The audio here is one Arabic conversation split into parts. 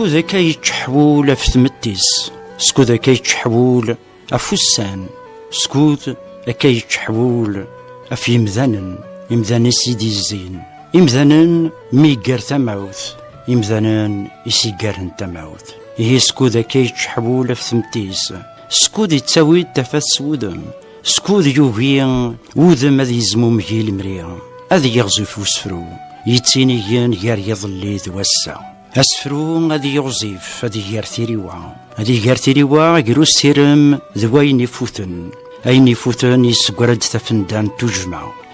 سكو ذاك يتحول في ثمتيس، سكو ذاك يتحول أفوسان، سكو ذاك يتحول في إمذانا سيدي الزين، إمذانا ميقر تمعوث، إمذانا يسيقر تمعوث. هي سكو ذاك يتحول في ثمتيس، سكو ذي تساوي تفاس سودم، سكو ذي يوغي وذم هذي يزمو مهي المريا، هذي يغزو في وسفرو يتسينيين غير يظلي ذوسا. أسفرو هذي يغزيف هذي غير ثيريوا، هذي غير ثيريوا غيرو السيرم ذوين يفوتن، أين يفوتن يسقرد تفندان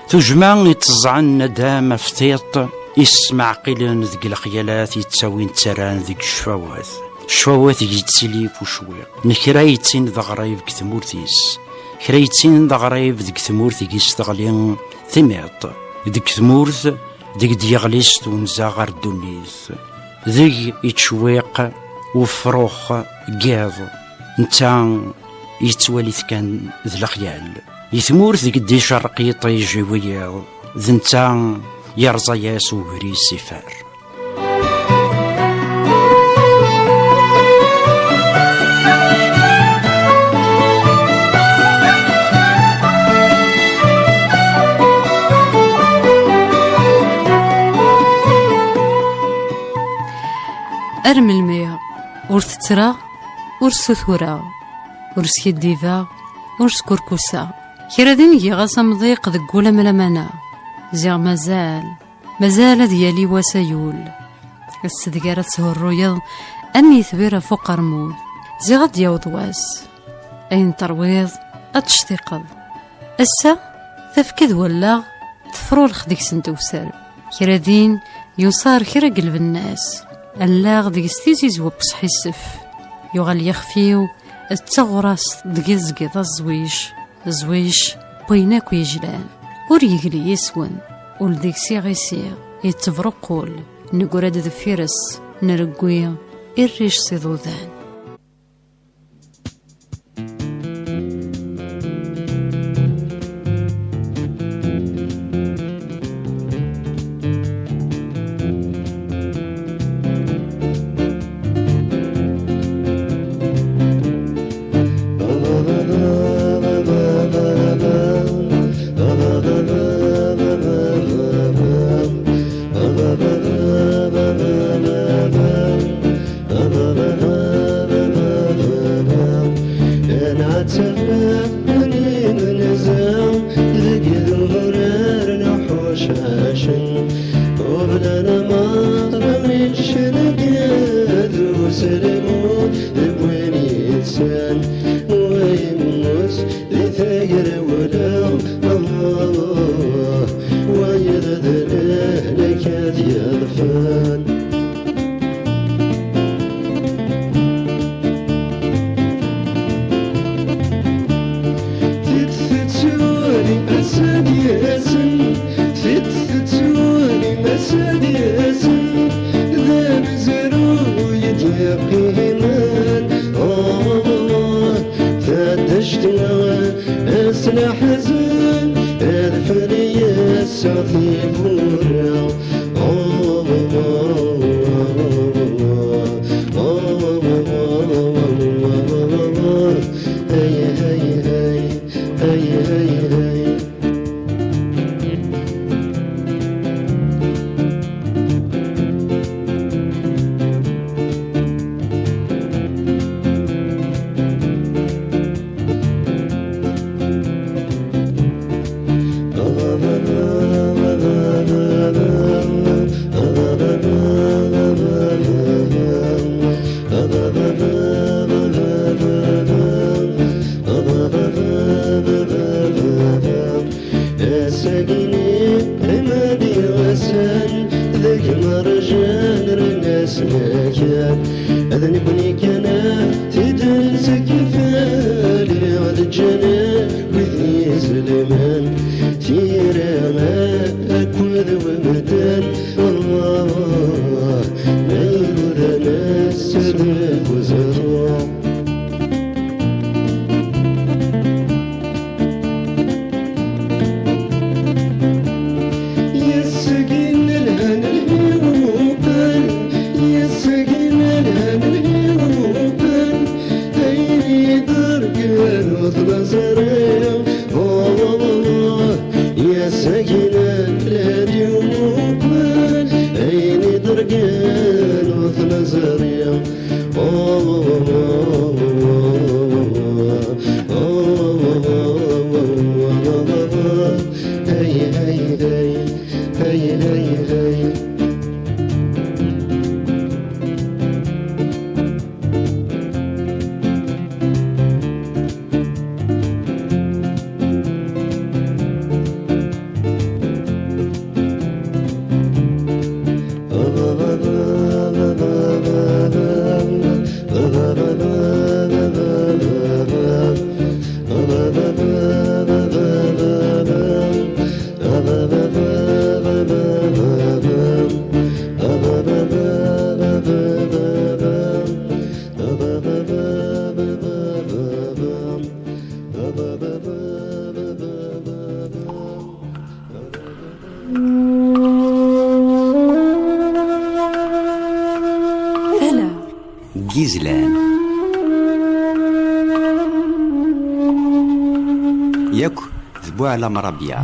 تجمع يتزعن ندام فتيط، يسمع قيلن ذك الخيالات يتساوين تسران ذك الشفاوات يتسليف وشويق. نكرا يتسين ذا غرايب كثمورتيس، كرا يتسين ذا غرايب ذك ثمورت يستغلين ثميط، ذك ثمورت ذك ديغليس تونزا غار الدنيث، ذك يتشويق وفروخ قاض نتا يتواليث كان ذا الخيال، يثمورت ذك دي شرقي طيجي وياض ذنتا يرزا ياسو هري السفار. أرمي المياه ورثترا ورثثورا ورثكديفا ورثكركوسا، كرا دين غاصا مضيق ذقولا ملامانا، زيغ مازال ديالي وسيول السدقارة تسهو الرويض أني ثبيرة فوق رمود، زيغ دياوض واس أين ترويض أتشتيقض أسا تفكذ ولا تفرو الخديك سنتوسر، كرا دين يصار كرا قلب الناس اللاغ ديك ستيزيز وبصحي السف، يغال يخفيو التغراس دقيزقيض الزويش بيناك ويجلان ور يقلي يسون ولديك سيغيسيغ يتفرقول نقراد ذفيرس نرقويا الريش صيدوذان. يسقين الهنا الهيوقان، يسقين الهنا وطن زريع يا ساكنة الهادي ومقبل عيني درقان وطن زريع هاي هاي هاي هاي هاي هاي جيزلان ياك ذبو على مربيع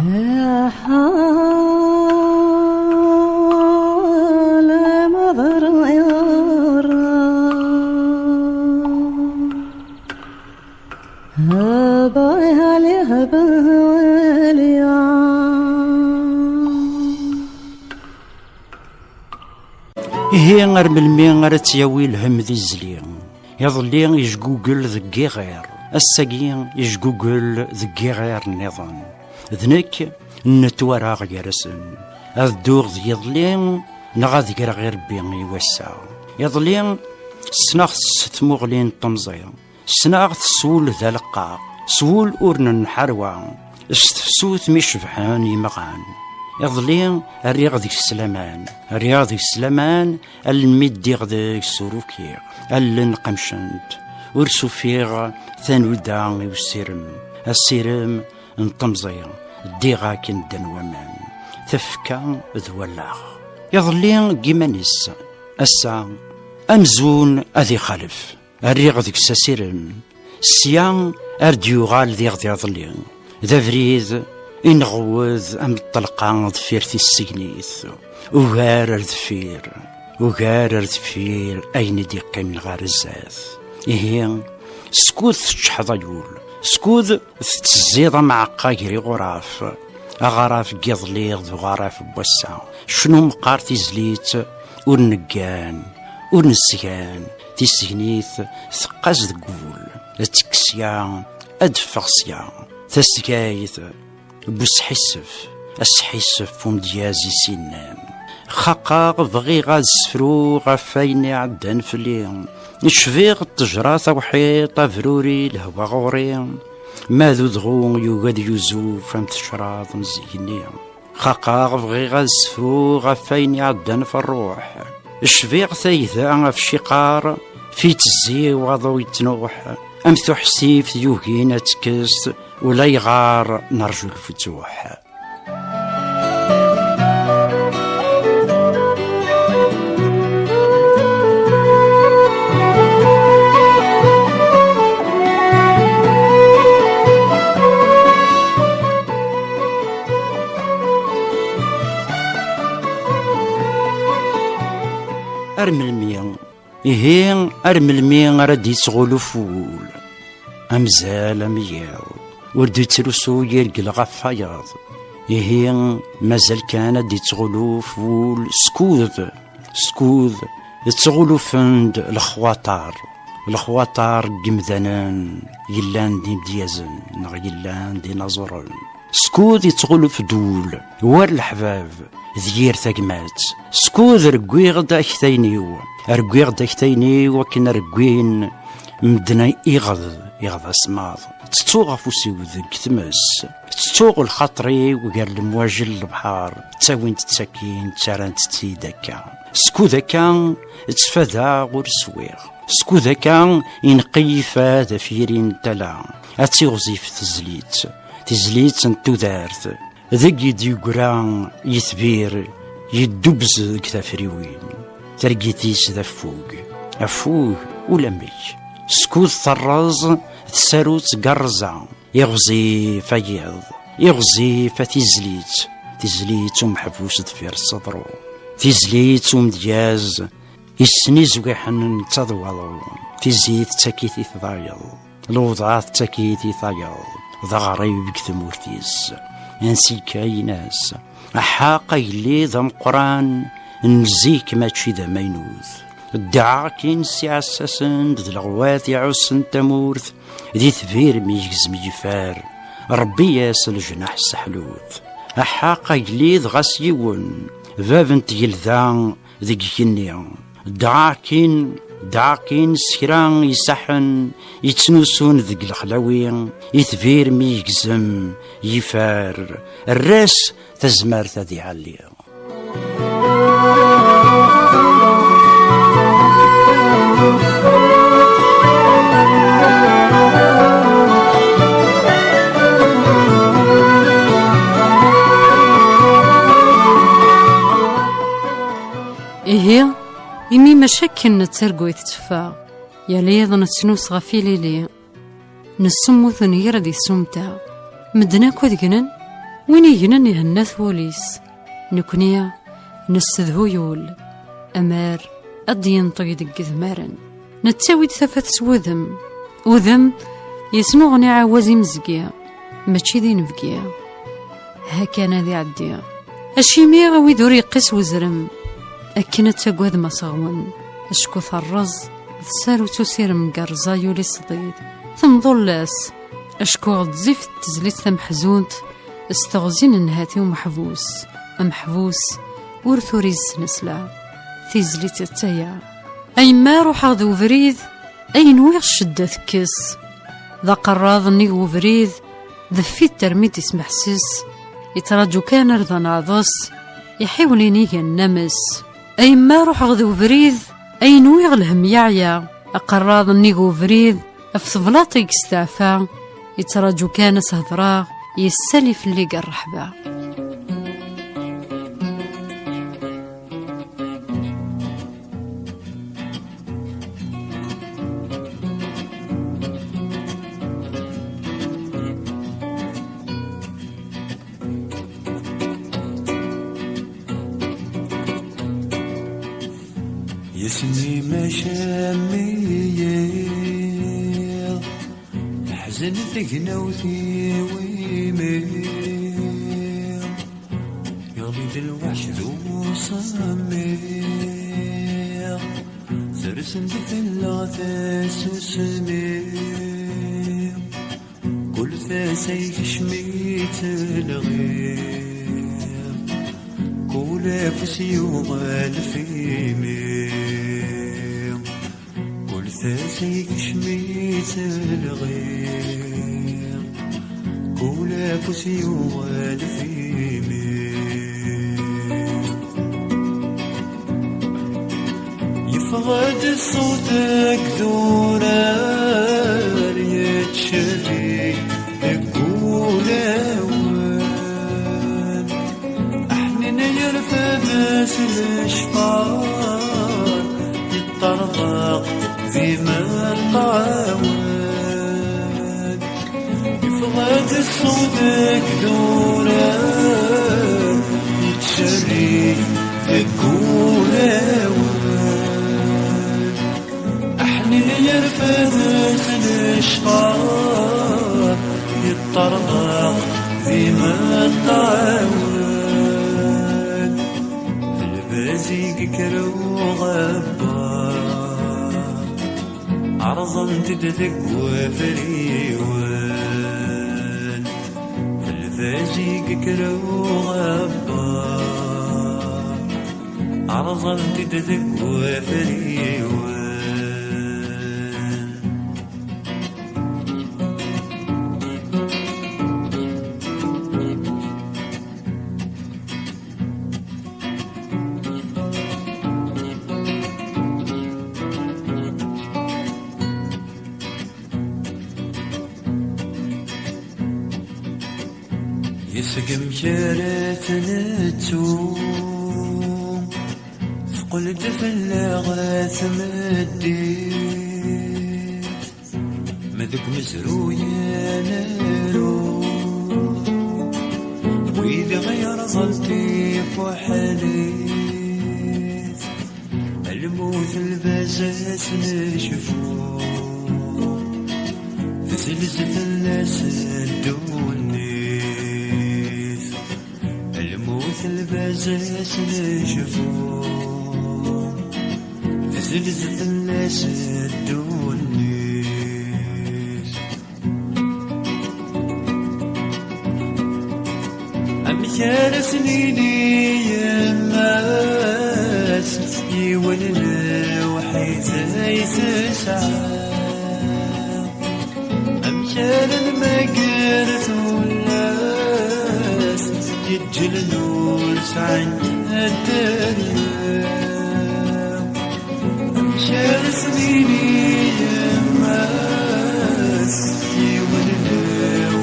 لا مضر يرى هبايا لهباليا هي غير بالمي غير تياوي الهم ذي الزليم يظلي يجوجل ذكي غير الساقي يجوجل ذكي غير النظام ذنك نتوراغ يرسن الدوغ ذي يظلي نغاذ غير بيني وسع يظلي سناغ ستمغلين طمزية سناغ سول ذا لقاق سول أورن نحروى استفسوث مشفحان يمغان يظلي الرياض ذيك السلامان الرياض ذيك السلامان الميديغ ذيك السروكي اللنقمشنت ورسو فيغ ثانودا والسيرم السيرم نطمزية الديغا كندن ومان تفكا ذولاغ يظلي قيمانيس السا أمزون أذي خلف الرياض ذيك السيرم السيان أرديوغال ذيغ ذي يظلي ذا فريد إنغوذ أم الطلقان ضفير في السجنيث وغار ذفير أين ديقي من غار الزاث إيه سكوذ تشحضيول سكوذ تتزيض مع قاقري غراف أغراف قيضليض وغراف بوسع شنو مقار تزليت ورنقان ورنسيان تسجنيث ثقاز ذقول تكسيان أدفغسيان تسقايث بوسحسف السحسف ومديازي سنان خاقاغ بغي غاد سفرو غفايني عدان فليم نشفيغ التجرة وحيط فروري الهوا غوري ماذو دغو يوغاد يوزو فهمت شراط مزيني خاقاغ بغي غاد سفرو غفايني عدان في الروح شفيغ ثايثا في الشقار في تزي وغضو يتنوح أمثو حسيف يوغينا تكست ولا يغار نرجو الفتوح أرمل مية إيه أرمل مية ردي تغلو فول أمزال أميال وردو ترسو يرقل غفايض إيه مازال كان دي تغلو فول سكوذ تغلو فند الخواطار قمذانان يلان دي مديازن نغ يلان دي نظرن سكوذ يتغلو في دول وار الحباب ذير ثقمات سكوذ رقويغ دا اكتينيو وكن رقوين مدنا يغض اسماض تتوغ فوسيو ذك تمس تتوغ الخطري وقال المواجل البحار تاوين تتساكين تاران تتيدكا سكو ذاكا تفادا غور سويغ سكو ذاكا ينقيفا ذافيرين تلا اتيغزيف تزليت انتو دارث ذاك يديقرا يثبير يدوبز كتافريوين ترقيتيس ذا فوق ولا ميك سكوذ ثراز تسارو تقرزة يغزي فيض يغزي تزليت ومحبوس دفير الصدرو تزليت ومدياز يسني زويحن تضوضو تزيد تاكيتي تضايض الوضعات تاكيتي ثايض ضغري بكثمورتيز انسي كايناس أحاقا يلي ذا مقران نزيك ماشي ذا مينوث الدعاء كين سياسسن ذا الغوات يعسن تمورث ذي ثفير ميجز ميفار ربي ياس الجناح السحلوث أحاقا يلي ذا غاسيون ذابنت يلذان ذي كينيا الدعاء كين سكران يسحن يتنوسون ذي الخلاوين يثفير ميجزم يفار الراس تزمار ذي عليا إيه إمي مشاكل نتسرقو يتتفا يالي نتنوس غفي ليلي نسمو ثنيرة دي سمتا مدناكو ذقنن وين يجنن يهنث وليس نكونيا نستذهو يول أمار أدين طيد الجذمارن نتساوي ثفث سوذم وذم يسنغني عوازي مزقيا ماشي ذي نفقيا هكانا ذي عديا أشيمي غوي دوري قس وزرم أكنا تاقوذ ما صغون أشكو ثرز تسالو تسير مقرزا يولي صديد ثم ظلاس أشكو غتزيف تزليت ثم حزونت استغزين النهاتي ومحبوس ورثوريز نسلا تيزليت التايا أي ما روح ذو فريد أي نويغ شدة كس ذا قراض نيغو فريد ذفيت ترميت اسمح سيس يتراجو كان رضا نعضس يحاول نيجا النمس أي ما روح ذو فريد أي نويغ الهم يعيا أقراض نيغو فريد أفضلاطيك استعفا يتراجو كان سهدراغ يسالف اللي الرحبة يسمي مشامير حزن ثقنا وثي ويمير يغلي الوحش ذو صمير سرسن بثلاثة وسمير كل ثاسيك شميت الغير كل فسي وغال فيمير كل ثاسيك شميت الغير كل فسي وغال فيمير يفقد صوتك ذورار يتشري يقول أوان أحنن يرفض الأشفار يتطرق في الطاوان يفقد صوتك ذورار يتشري يقول أوان أحنن يرفض الأشفار يتطرق في الطاوان في البازيق كرو غبار عرضا تدذق وفريوان في البازيق كرو غبار عرضا تدذق وفريوان يسقم شارة نتوم ثقل دفن لاغاث مديت مذوق مزرويا نارو وإذا غير ظلتي بوحاليت الموت البزاز نشفو في زلزة الناس الدونيت الموت البزاز نشفو في زلزة الناس الدونيت أمشار سنيني يماس يولنا وحيث يتسعى أمشار المقرث والناس يجل نور سعن الدنيا أمشار سنيني يماس يولنا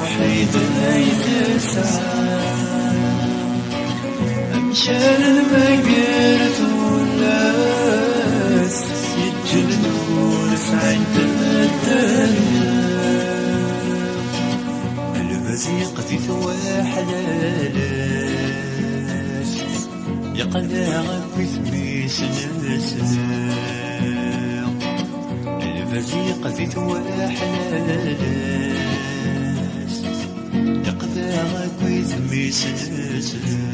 وحيث يتسعى مشان المقرث والناس يجل نور سعد الدنيا البزيق في ثوى حلالاس يقلع بثمي سنسنا البزيق في ثوى حلالاس يقلع بثمي سنسنا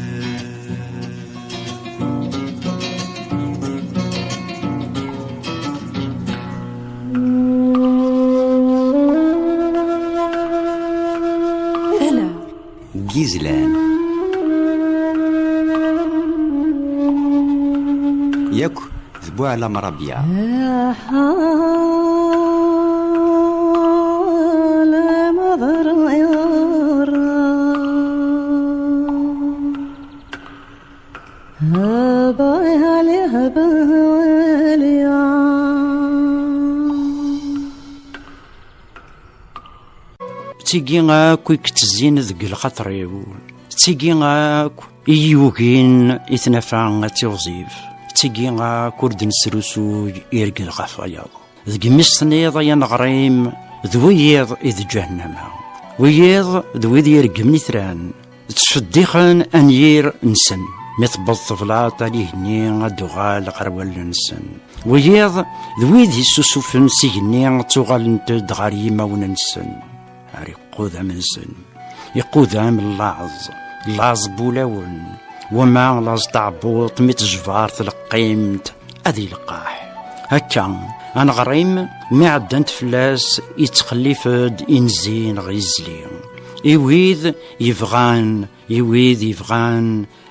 جيزلان ياك ذبو على مربيا حال مضر يرى هبايا لهبايا تيجي غاك ويكتزين ذق الخطريو تيجي غاك يوكين يتنفع تيوزيف تيجي غاك ورد نسروسو يرقل غفايا ذق مسنيض ينغريم ذويض إذ جهنم ويض ذويض يرقم نثران تفديخن أنير نسن مثبط طفلات عليهني الدغال غروال نسن ويض ذويض يسوسوفن سيهني توغال نتد غريمة وننسن يقوذ منسن يقوذ من اللاز بولاون وما لاز تعبوط متجفار تلقيمت أذي لقاح هكا أنا غريم ما عدنت فلاس يتخلفد إنزين غيزلي يويذ يفغان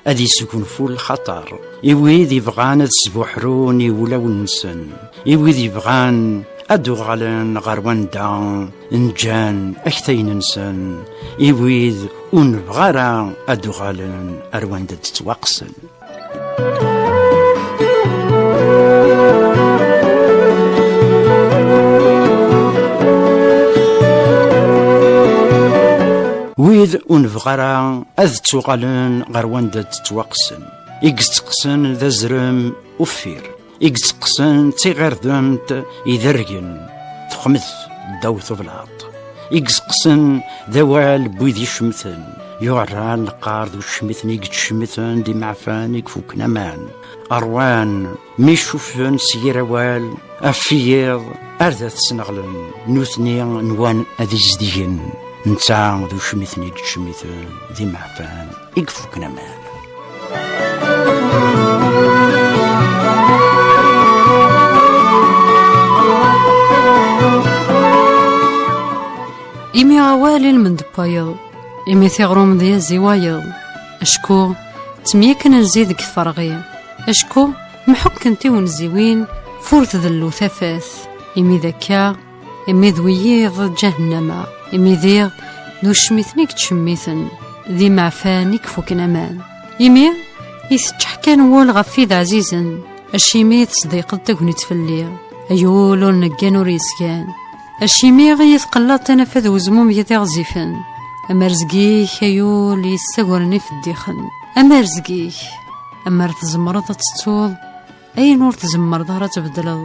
أذي سكون فول الخطر يويذ يفغان أذ سبوحرون يولاون نسن يويذ يفغان أدو غالن غرواندا نجان أكثين نسن إيويذ ونبغارا أدو غالن أرواندا تتواقسن ويذ ونبغارا أذ تغالن غرواندا تتواقسن إكستقسن ذا زرم وفير إكسقسن تيغير ذنت يذرقن تخمث دوث بلاط إكسقسن ذوال بويذي شمثن يعران القارض وشمثن يكتشمثن دي معفان يكفوك نمان أروان ميشوفن سيروال أفيض أرذات سنغلن نوثني نوان أذي زديين نتا ذو شمثن يكتشمثن دي معفان يكفوك نمان إمي عوالي من دبايض إمي ثغروم ذي زوايض أشكو تميكن نزيد كفرغي أشكو محكن تيون زيوين فورت ذلو ثفاث إمي ذكا إمي ذوييض جهنم إمي ذيغ ذو شميثنيك تشميثن ذي معفانيك فوكن أمان إمي يثجحكان وول غفيد عزيزا أشيمي تصديق التقني تفلي أيولو نقان وريسكان أشيمي غيث قلات تنفذ وزموم يتغزفن أما رزقيه أيول يستقرني في الدخن أما رزقيه أما تزمرض تتوض أي نور تزمر ظهرة تبدلض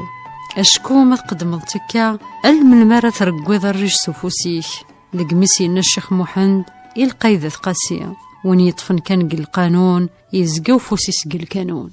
أشكو ما تقدم تكا من مرة ترقويض الريج سوفوسيك ذق مسينا الشيخ محمد يلقى ذات قاسية وين يطفن كان قل القانون يزقو فوسيس قل القانون.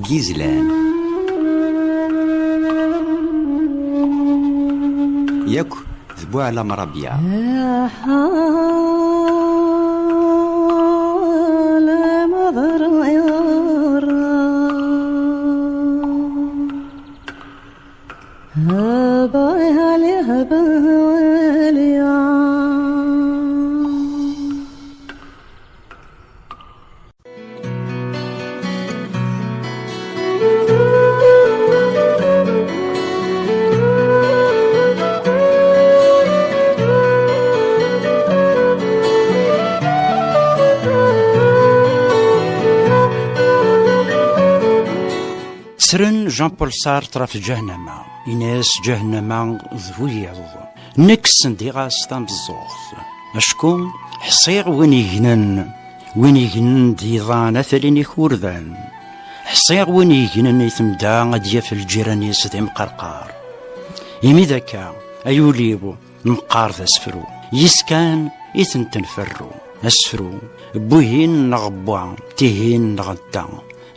جيزلان ياك ذبوا على مربيع حال مضر يرى هبا يالي هبا واليا سرن جان بول سارتر في جهنم إناس جهنم ذويض نكس نديغاس تام الزوخ أشكون حصير وين يجنن ديضان أثرين يخوردان حصير وين يجنن يتمدا غديا في الجيران يسدي مقرقار إمي ذاك أيوليبو مقار ذا سفرو يسكان إثن تنفرو أسفرو بوهين نغبوا تيهين نغدا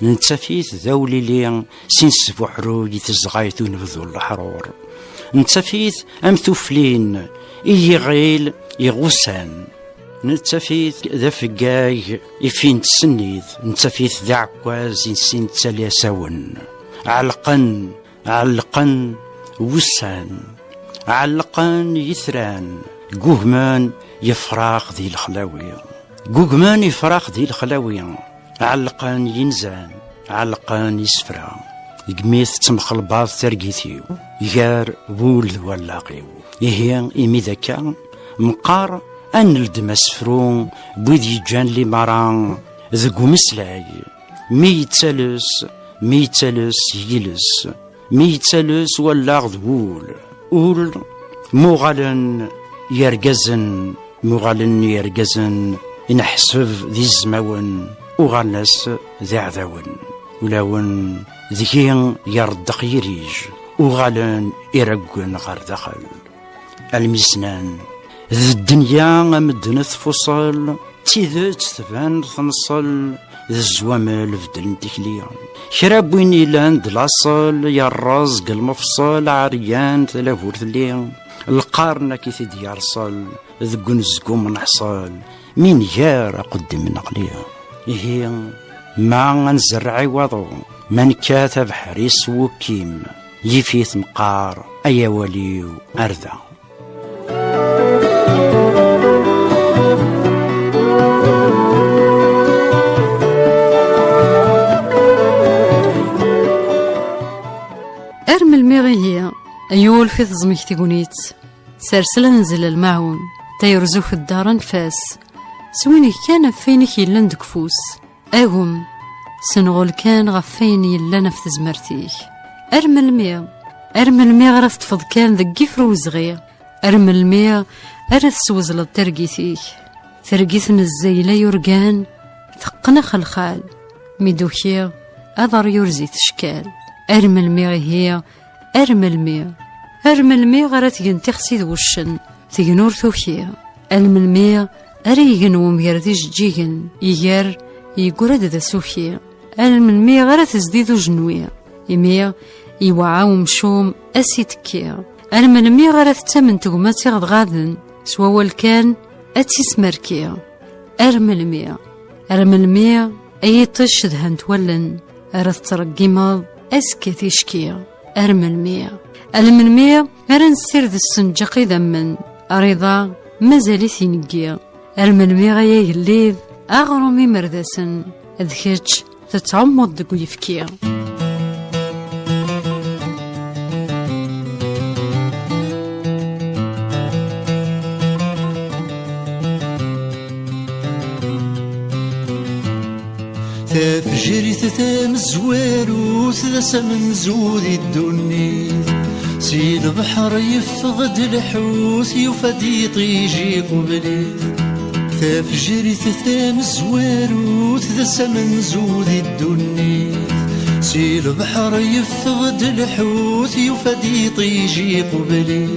نتفيث ذولي لي سنس بحرو يتزغايثو نبذو الحرور نتفيث أمثوفلين إي غيل يغوسان نتفيث ذا فقاي إفين تسنيذ نتفيث ذا عكواز إنسين تساليساون علقن وسان علقان يثران قوهمان يفراغ ذي الخلاوية قوهمان يفراغ ذي الخلاوية علقان ينزان علقان يسفرا قميث تمخلباط ترقيثيو يار ولد ولاقيو يهي إمي ذاكا مقار أن الدم سفرون بوذي جان لي مران ذقو مسلاي ميتالس يلس ميتالس ولا غذول أول مغالن يرقزن نحسب ذي الزماون وغالناس ذي عذاون ولاون ذكين يردق يريج وغالن يرقن غير دخل المسنان ذي الدنيا مدن فصل تيذت ثبان ثنصل ذي الزوامل فدل تكليا شراب وين يلان دلاصل يرزق المفصل عريان ثلاثور ثليا القارن كيث يرصل ذقو نزقو من حصل مين جار قدم نقليا هي ما نزرعي وضو من كاتب حريس وكيم يفيث مقار أيا وليو أرذا أرمل ميغي هي أيول في تزميك تيقونيت سرسل نزل المعون تيرزو في الدار نفاس سويني كان فينك يلان دكفوس أهم سنغول كان غفين يلان في تزمرتيك أرمل ميغ رفت فض كان ذا فروز غير أرمل ميغ أرث سوزل ترقيثيك ترقيثن الزيلة يرقان ثقنا خلخال ميدوكيا أضر يرزي تشكال أرمل ميغ هي أرمل ميغ رات ينتخسي ذوشن تيغنور ثوكيا أرمل ميغ أريغن وميردي جيغن يجار يقرد ذا سوكيا أرمل ميغ رات زديدو جنويا إميغ يوعاو مشوم أسيتكيا أرمل ميغ رات تامن تقوماتي غادن سواوال كان أتيسمركيا أرمل ميغ أي طش دهن تولن أرث ترقيماض أسكتي شكيا أرمل ميغ أرن سير ذا السنجقي ذمن أريضا مازالي ثينقيا أرمل ميغ يا يليذ أغرمي مردسن أذكتش تتعمض دقو يفكيا تفجري تتام الزوارو ثلاثة من زودي الدنيا سيد بحر يفقد الحوث يفدي طيجي قبلي تفجري تتام الزوارو ثلاثة من زودي الدنيا سيد بحر يفقد الحوث يفدي طيجي قبلي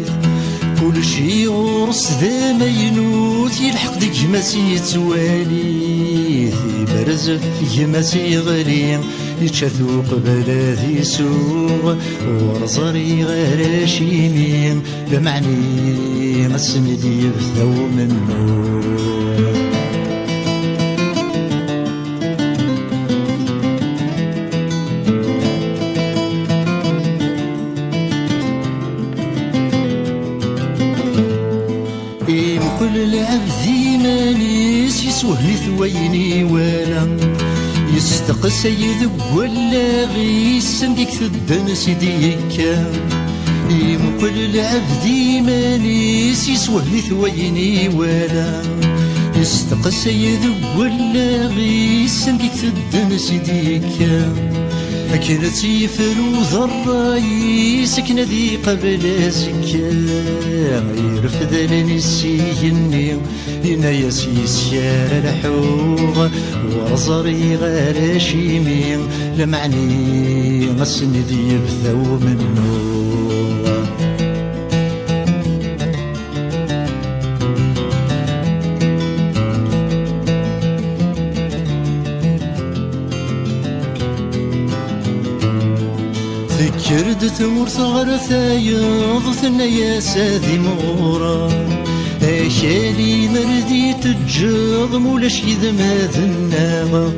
كل شي غرس ذا مينوت يلحق ديك ماسي توالي برز في ماسي غري يتشاثو قبل ذي سوغ ورزري غير شيمين بمعني مسندي بثو منو كل العبد مانيس يسوهني ثويني وانا يستقسى يذق ولا غيس نديك ثدن سيديك كل العبد مانيس يسوهني ثويني وانا يستقسى يذق ولا غيس نديك ثدن سيديك أكنت يفروض الراي سكنة ذي قبل زكا يرفض لنسيني ينايا سيسيار الحوغ ورزري غير شيمي لمعني غسن ذي بثو منو ذكرد ثمور صغر ثايض ثنا يا ساذي مغورا أشالي مردي تجض مولاش يذما ذناغا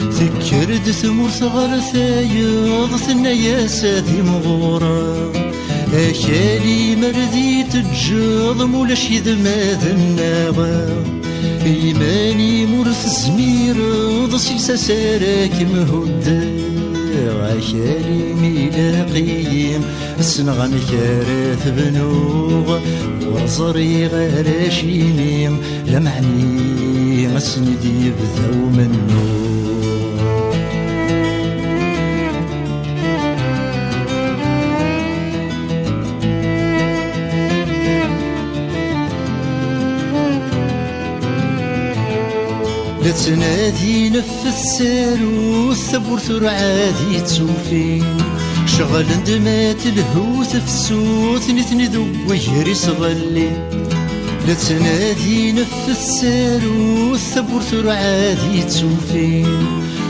ذكرد ثمور صغر ثايض ثنا يا ساذي مغورا أشالي مردي تجض مولاش يذما ذناغا إيماني مرث زمير ضسيسة ساراك مهد عشالي ميلاقيم السنغن كارث بنوغ وصري غراشينيم لمعني مسندي بذو منو لتنادي نف الساروث ثبور ثرعادي تسوفين شغل اندمات الهوث في السوث نثني ذو وجري صغلي لتنادي نف الساروث ثبور ثرعادي تسوفين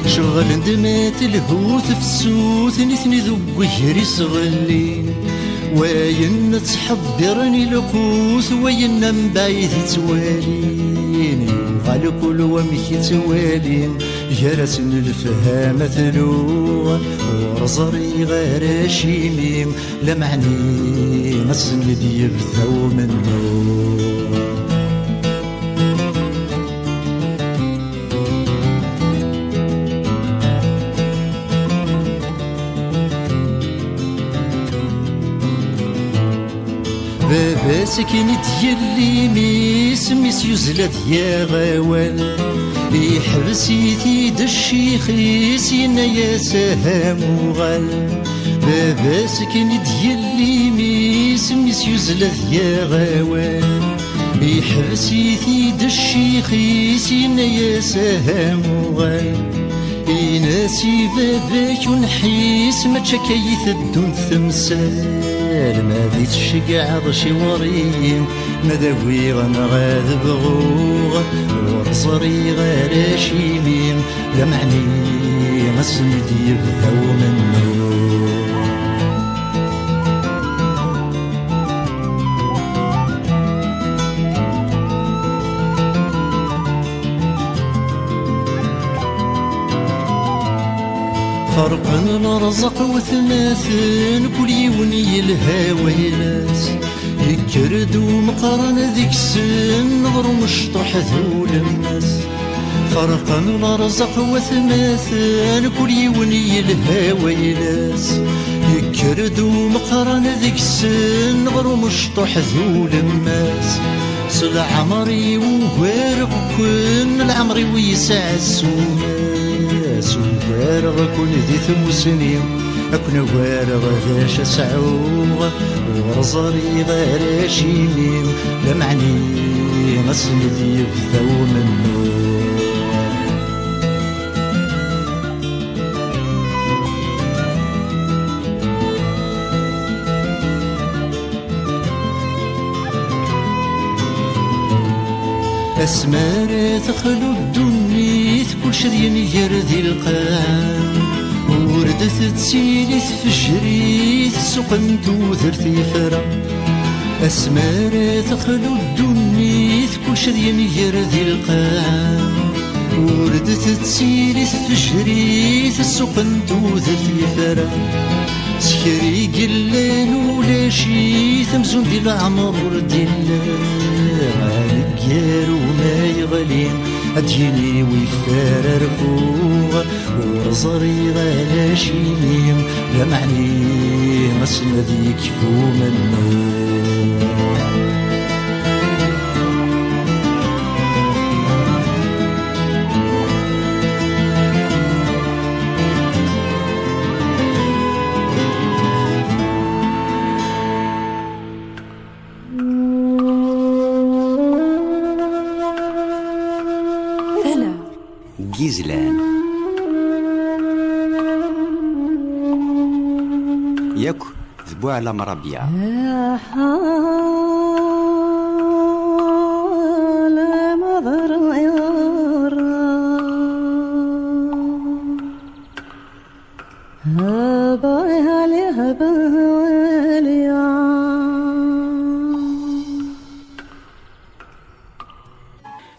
شغل اندمات الهوث في السوث نثني ذو وجري صغلي وين تحضرني لقوس وين مبايث تواليني على كل ومشي توالين جرس من الفهامة ثلوغ ورزري غير شيميم لمعني مسند يبثو منو بابا سكنت يلي ميس يزلت يا غوال يحبسي ثيد الشيخ يسينا يا سهام وغال بابا سكنت يلي ميس يزلت يا غوال يحبسي ثيد الشيخ يسينا يا سهام وغال يناسي باباك ونحيس ما تشكيث الدون ثمسال ما ذي تشقع ضشي وريم ما ذوي غنغاذ بغوغ ورصري غير شيميم لمعني مسند يبثو منو فرق الرزق وثلاثن كل يوني الهاوي ناس يكرد ومقرن ذيك السن نظر مشطح ذول الناس فرق الرزق وثلاثن كل يوني الهاوي ناس يكرد ومقرن ذيك السن نظر مشطح ذول الناس صل عمري وغير كن العمري ويسع السوماس وغير كن ذي ثمسني أكون وارغ ذاش سعوغ ورزري غير شيميم لمعني مسند يبثو منو أسمار تخلو الدنيث كل شذين يرذي القاع وردت تسيليث في الشريث سقنت وثرثي فرا أسمار تخلو الدنيث كل شذين يرذي القاع وردت تسيليث في الشريث سقنت وثرثي فرا سكري قلان ولا شي ثمزون دي العمر وردي غالقير وما يغلين أديني ويفار رفوغ ورزري غالا شيميم لمعني مسند يكفو منو جيزلان ياك ذبو على مربيع يا حال مضر يرى هبا يا هبا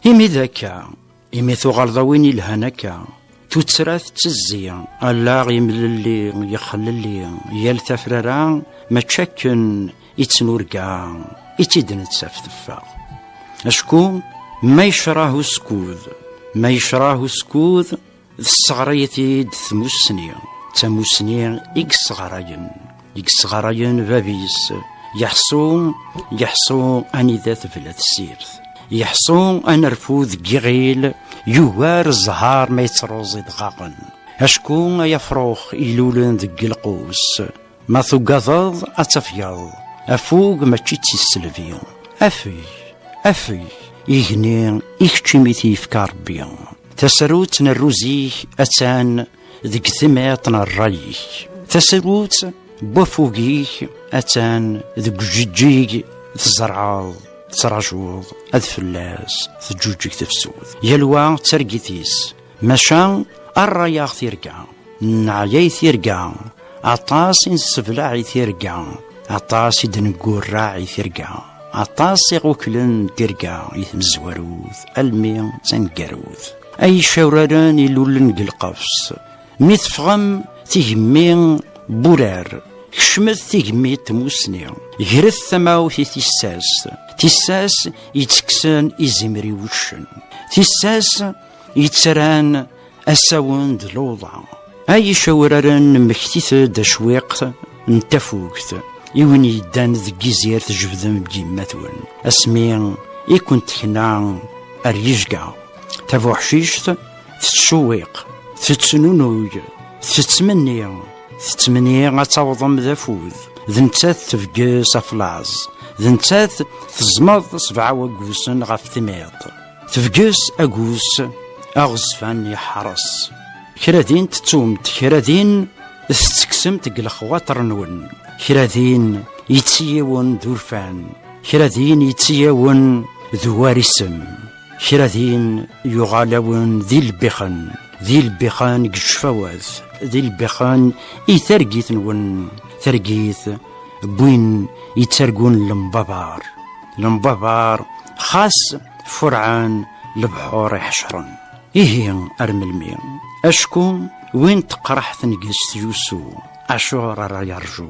إمي ذاكا إمي ثغرض وين الهنكا تتسرات تزي الله يمللي يخللي يالتا فرارا ما تشكن يتنورقا يتيدن تسافتفا أشكو ما يشراه سكوذ ما يشراه سكوذ الصغريتي دثموسني تموسني إكس غراين بابيس يحصو أني ذات بلاد السيرث يحصو أن رفوذ جيغيل يوار الزهار ما يتروزي دغاقن أشكو يفروخ إلولن ذق القوس ما ثقاضض أتفيض أفوق ما تشيتي السلفي أفي يغني إكتشميتي في كاربي تسروت نروزيه أتان ذق ثماتنا الريح تسروت بوفوقيه أتان ذق جيجيج تزرعاض تراجوض أذفلاس تجوجك تفسود يلوى ترقيتيس مشان الرياغ تيرقع نعيي تيرقع عطاس السبلاعي تيرقع عطاس دنقور راعي تيرقع عطاس يغوكلن تيرقع يتمزوروث المي تنقروث أي شوراران يلولن قلقفس ميتفغم تيجمين بورار كشمت تيجمي تموسني غرث ثماوثي تيساس يتكسن إزمري وشن تيساس يتسران أساون دلوضع أي شورارن مكتيث دشويق نتفوقت يوني يدان ذكي زير تجبذم بجيماتون أسمين يكون تخنا أريجقا تفوحشيشت تتشويق تتسنونوج تتمني غتعوضم ذا فوذ ذنتات تفقس أفلاز ذنتات تزمض 7 وقوسن غف ثميط تفقس أقوس أغزفان يحرس كرادين تتومت كرادين تتكسمت قلخوات رنون كرادين يتسيون ذورفان كرادين يتسيون ذوارسم كرادين يغالون ذي البخان قشفواذ ذي البخان يترقيث نون ترقيث بوين يترقون لمبابار خاص فرعان لبحور حشرا إيه أرملمي أشكو وين تقرح تنقس يوسو أشور يرجو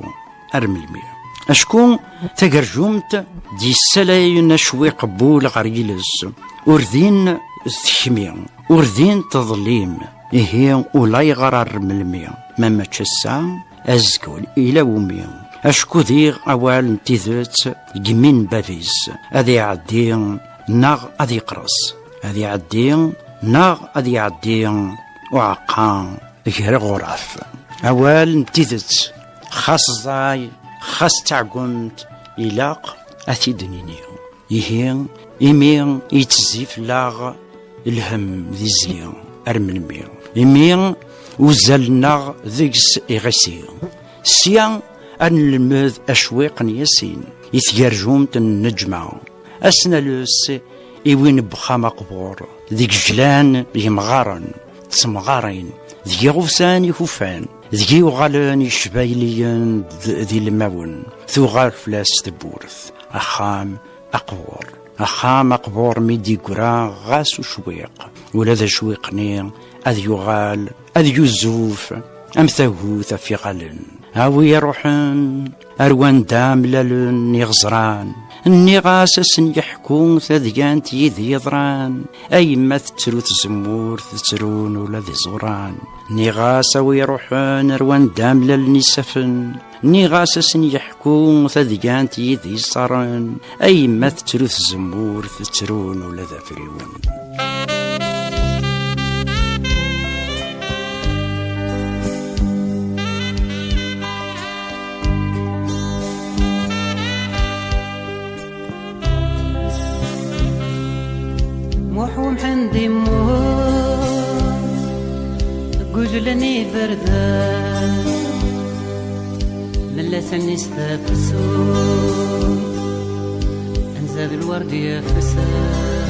أرملمي أشكو تقرجومت دي السلاي نشوي قبول غريلس أردين ثخمي أردين تظليم إيه ولا يغرر ملمي مما تشسا أزكول إلى ومي أشكو ذيغ أوال انتذات جمين بافيس أذي عدين ناغ أذي قرص أذي عدين ناغ أذي عدين وعقان غير غرف أوال انتذات خاص ضاي خاص تعقمت إلاق أثيدنيني إيه إمين يتزيف لاغ الهم ذي زيان أرملمي إمين وزلنا ذيكس إغسير سيان أن المذ أشواق ياسين يتجرجوم النجمة أسنا لوس إوين بخام قبور ذيك جلان يمغارن تسمغارين ذي غفسان يخوفان ذي وغالان يشبايليان ذي الماون ثغار فلاس تبورث أخام أقبور ميدي قرا غاس وشويق ولا ذا شويقني أذ يغال أذ يزوف أم ثوث في غالن هاوي يروحن أروان دام لالن يغزران النغاس يحكون ثذيان تيذي يضران أي ما تترو تزمور تترون ولا ذي زوران نغاس ويروحن أروان دام لالن يسفن نغاس يحكون ثذيان تيذي صارن أي ما تترو تزمور تترون ولا ذا فريون موحوم حندي موت قجلني بردان من لسني استفسو انزاب الورد يفسان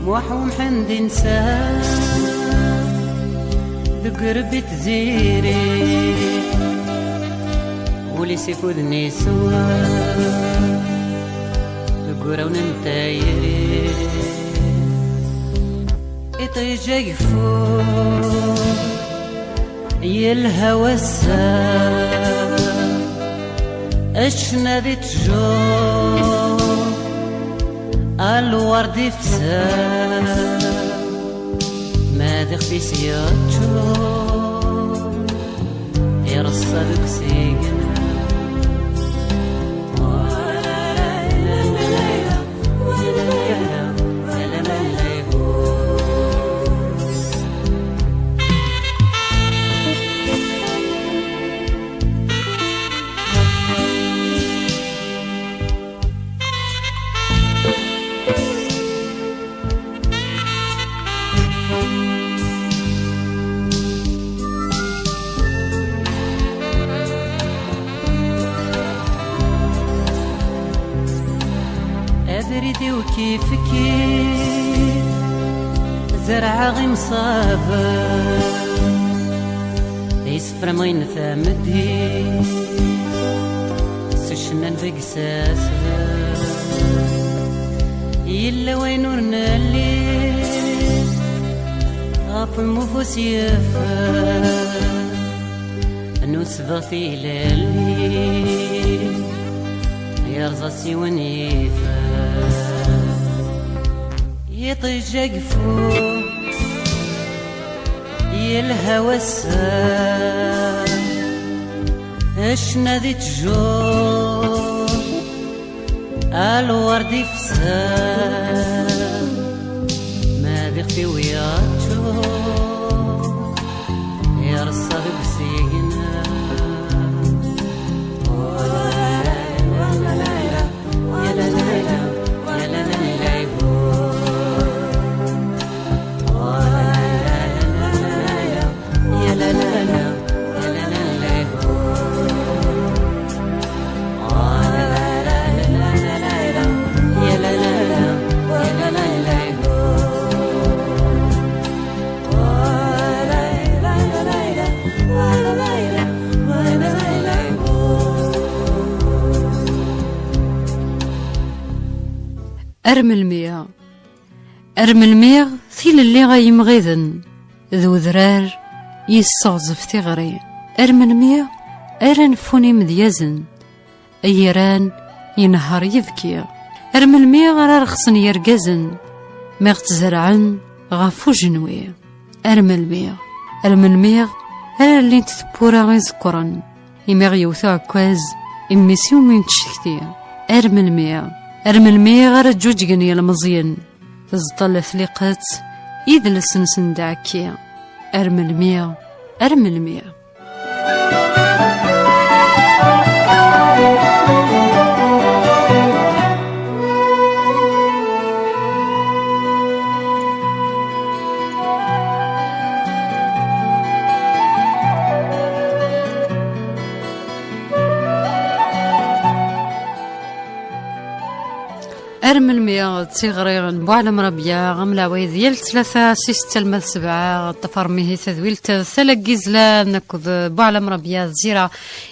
موحوم حندي نسان ذقربي تزيري ولي سيفوذني سوا ذقرون انتايري يطيجي فوق يلهوى الساعة اشنا ذي تجور الورد يفسا ما ذي خفي سياتشو يرصد بسيقنا أبردي وكيف كيف زرع غي مصابة يسفر مين ثامدي سشنان بقساسة يلا وين ورنا الليل غاف المفوس يفا نسبغتي لليل يرزا سيوان يفا يطيجا قفو يلهوى الساعة اشنا ذي تجور الورد يفسا ما ذي خفي وياتشو يرصد بسيقنا أرمل ميغ ثيل اللي غيمغيذن ذو ذرار يصعزف تغري أرمل ميغ أران فوني مديازن أيران ينهار يذكي أرمل ميغ رخصن يرقزن ميغ تزرعن غافو جنوي أرمل ميغ أرا اللي تتبورا غيزكرن يميغ يوثو عكواز إميسيو من تشكتي أرمل ميغ غير جوجين يا المزين تزطل ثليقات يدلس نسندعكي أرمل ميغ أرمل مية تيغريغن بوعلم ربيع غملا ويذيل 3 6 المذ 7 طفر ميه تذويل ثلاق زلان نكذ بوعلم ربيع الزيرة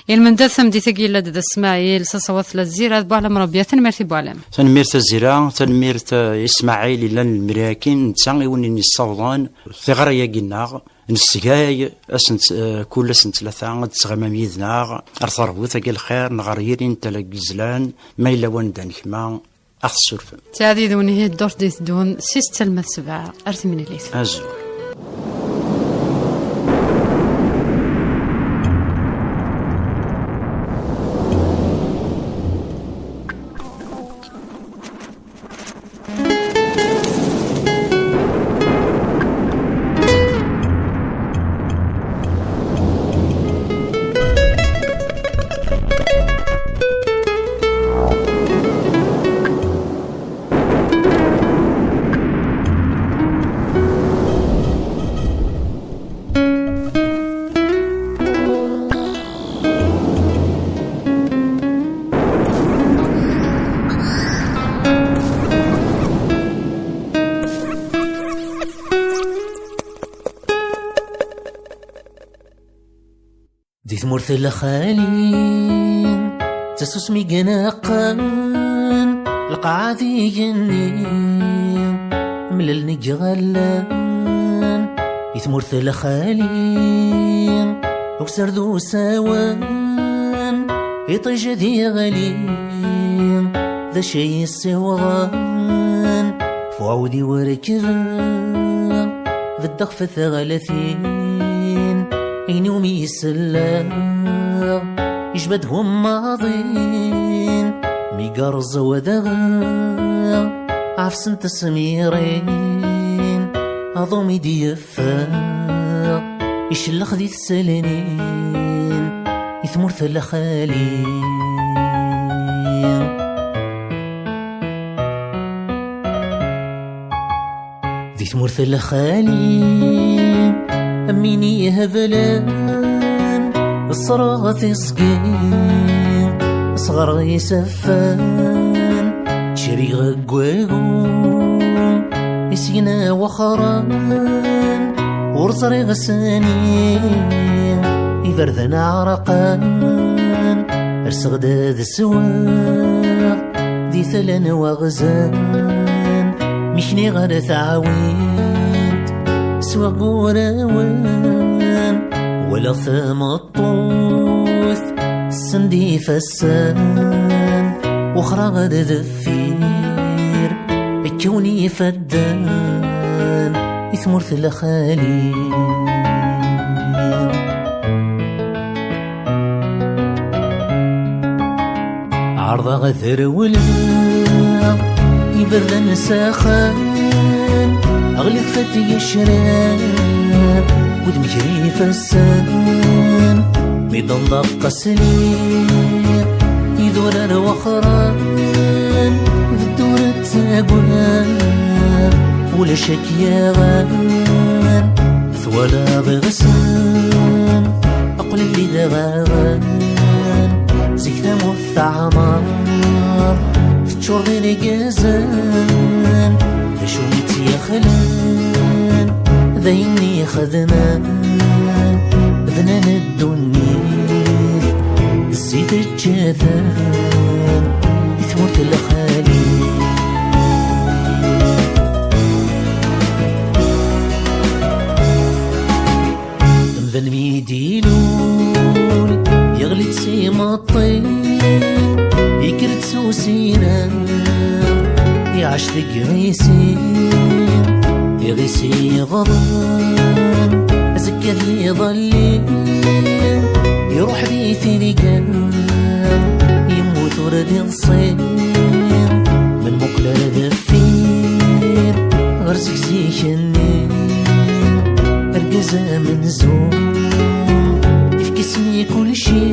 المندثم دي ثقيلة دا اسماعيل سصوث للزيرة بوعلم ربيع تنميرتي بوعلم تنميرت الزيرة تنميرت إسماعيل إلا المراكين تسعي وني الصوضان ثغرية قناغ نسقاي أسنت كل سنة 3 تسغمام يذناغ أرثر ثقيل الخير نغريرين تلاق زلان ما إلا وندان كما أخصرفم تادي دوني هي الدور دي دون 6 المذ 7 أرثي من الليث أزول دي ثمرث الخالي تسوس ميقناقان القاعدي جنين مللني غلان يثمرث لخالي وسردو سوان يطيج ذي غلي ذا شي السوغان فعودي وركبان ذا الدغف ثغلثين ينومي يسلا يجبدهم ماضين ميقرز وذغا عفسن تسميرين أضومي ديفا يشلخ ذي السلنين يثمرث لخالي ذي ثمرث لخالي أميني هبلان الصراغة يسقين صغر يسفان شري غقويقون يسينا وخران ورصري غسانين يفرذن عرقان ارسغداد السواق ذي ثلن وغزان مشني غير ثعويد سواق وراوان ولا ثام الطوث السندي فسان وخرى غد ذفير الكوني فدان يثمرث لخالي عرض غثر ولا يبردن ساخان أغلق فتي الشراب ودمجري فسان ميدان ضاق سليق يدور الوخران في الدور التاقوان ولا شك يا غان ثوالا بغسان أقول اللي دغان زيكتا مثعمار في تشور غير قازان تشويت يا خلان ذيني خذنان ذنان الدنيا زيد الجذان يثمرت لخالي مذن ميديلول يغلي تسيما الطين يكرت سوسينا يعش ذقريسي يغيسي غضان زكر لي ظلي يروح ذي ثلقان يموت ورد الصين من مقلة ذفير غرزك زي شنين أرقزة من زوم يفكسني كل شي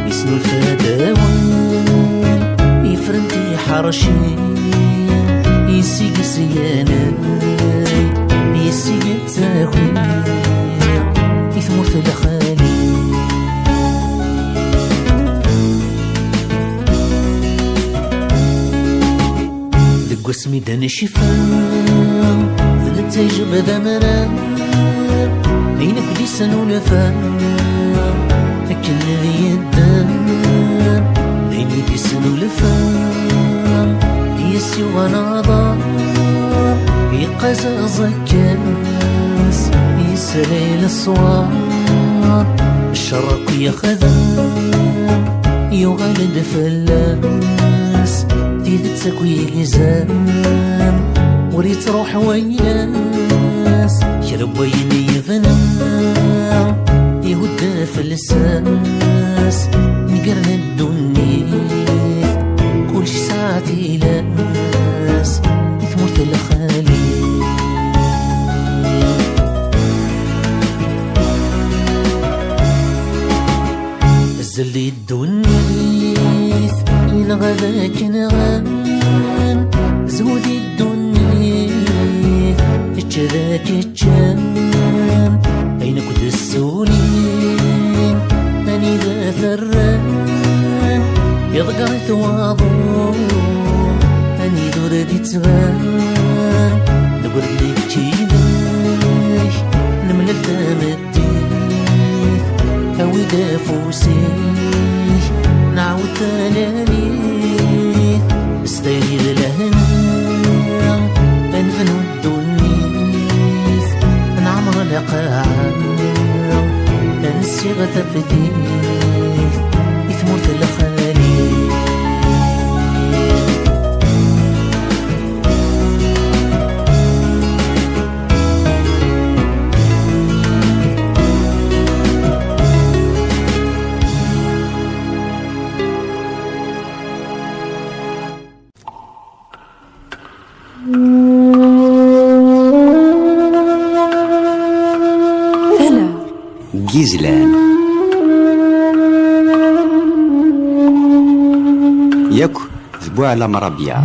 يسنو الفداوان يفرنتي حرشي يسيق سيانا يسيق التاخوين يثمرث لخالي ذق اسمي دان شفان ذلت يجب ذا مران عينك دي سنولفان لكن ذي الدان عيني دي سنولفان يسي وناظر يقزا زكاس يسليل الصوار الشرق يخذان يغلد فلاس تيد تسكوي غزان وريت روح وياس شرب ويني يفنان يهد فلساس نقرن الدنيا كل شي ساعتي لاس يثمرت لخالي الزلي الدنيا ينغى ذاك نغان زودي الدنيا اتشذاك اتشان أين كنت السولين أني ذا ثران يضقر ثواضو أني ذردي تغان نقول لك جيداش نملل تمديث أوي دافوسيش نعود ثلاليث استيري لهنا ثلا جيزلان ياك ذبوع على مربيع.